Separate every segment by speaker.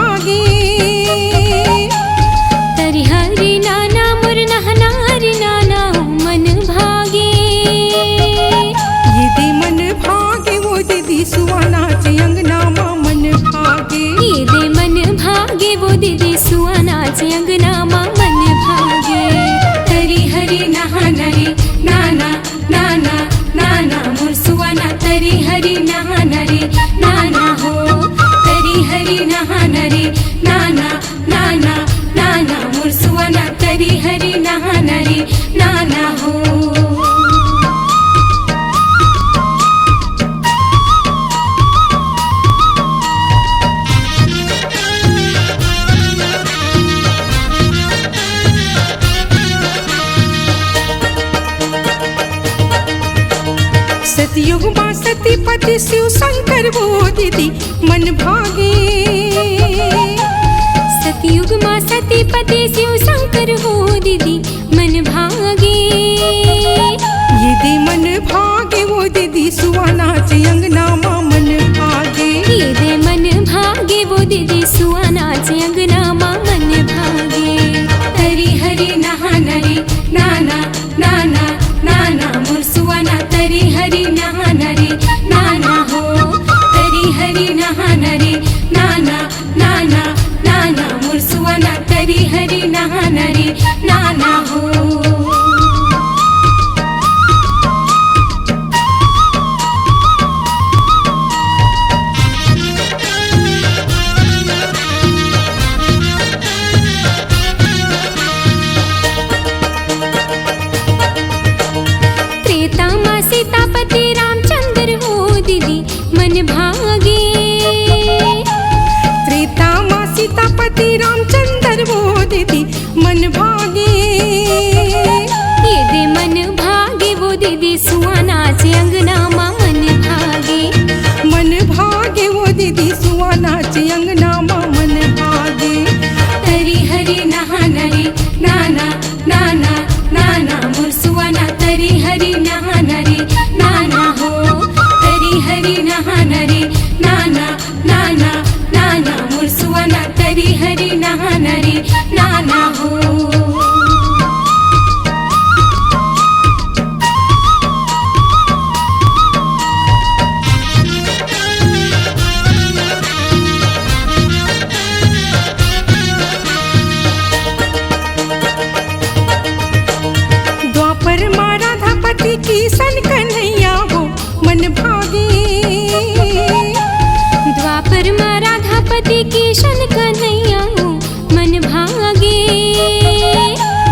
Speaker 1: भागे।
Speaker 2: तरी हरी नाना मोर नहनारी नाना मन भागे।
Speaker 1: ये दे मन भागे वो दीदी सुवानाचे अंगना मा मन भागे।
Speaker 2: ये दे मन भागे वो दीदी सुवानाचे अंगना मा मन भागे।
Speaker 1: तरी हरी नहानरी नाना नाना नाना मोर सुवाना तरी हरी नहानरी नाना हो। तरी हरी नहानरी नाना नाना नाना मोर सुवाना तरी हरी नहानरी नाना हो। सतयुग मां सतीपति शिव शंकर वो दीदी मन भागे।
Speaker 2: सतयुग मां सतीपति शिव शंकर हो दीदी मन भागे।
Speaker 1: ये दे मन भागे वो दीदी सुवानाचे अंगना मा मन भागे।
Speaker 2: ये दे मन भागे वो दीदी सुवानाचे अंगना मा मन भागे।
Speaker 1: तरी हरी नहानरी नाना नाना नाना मोर सुवाना तरी हरी नहानरी नाना हो। तरी हरी नहानरी नाना नाना नाना मोर सुवाना तरी हरी नहानरी नाना हो।
Speaker 2: त्रेता मां सीतापति रामचंद्र हो दीदी मन भागे।
Speaker 1: त्रेता मां सीतापति रामचंद्र वो दीदी मन भागे।
Speaker 2: ये दे मन भागे वो दीदी सुवानाचे अंगना मा मन भागे।
Speaker 1: मन भागे वो दीदी सुवानाचे अंगना मा मन भागे। तरी हरी नहानरी नाना नाना नाना मोर सुवाना तरी हरी नहानरी नाना हो। तरी हरी नहानरी नाना नाना नाना मोर सुवाना तरी हरी नहानरी नाना हो। द्वापर माँ राधापति की सन कन्हैया हो मन भागे।
Speaker 2: द्वापर मां राधापति की शन कन्हैया हो मन भागे।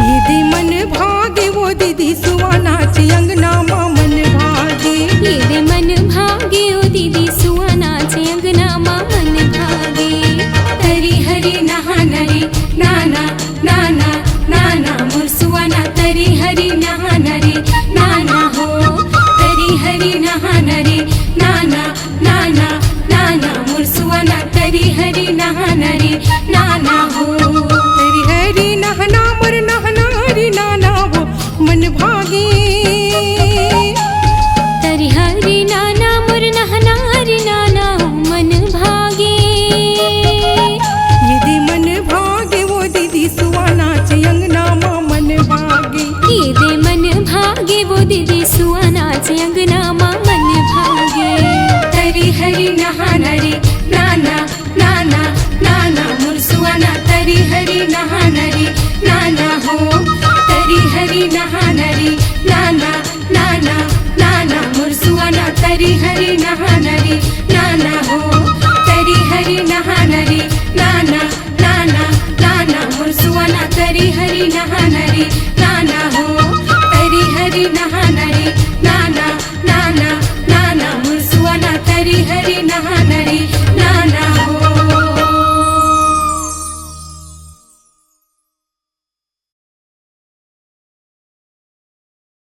Speaker 1: ये दे मन भागे वो दीदी सुवानाचे अंगना मा मन भागे।
Speaker 2: ये दे मन भागे ओ दीदी सुवानाचे अंगना मा मन भागे।
Speaker 1: तरी हरी नहानरी नाना नाना नाना मोर सुवाना तरी हरी नहानरी नाना हो। तरी हरी नहानरी नाना नाना नाना मोर सुवाना तरी हरी नहानरी नाना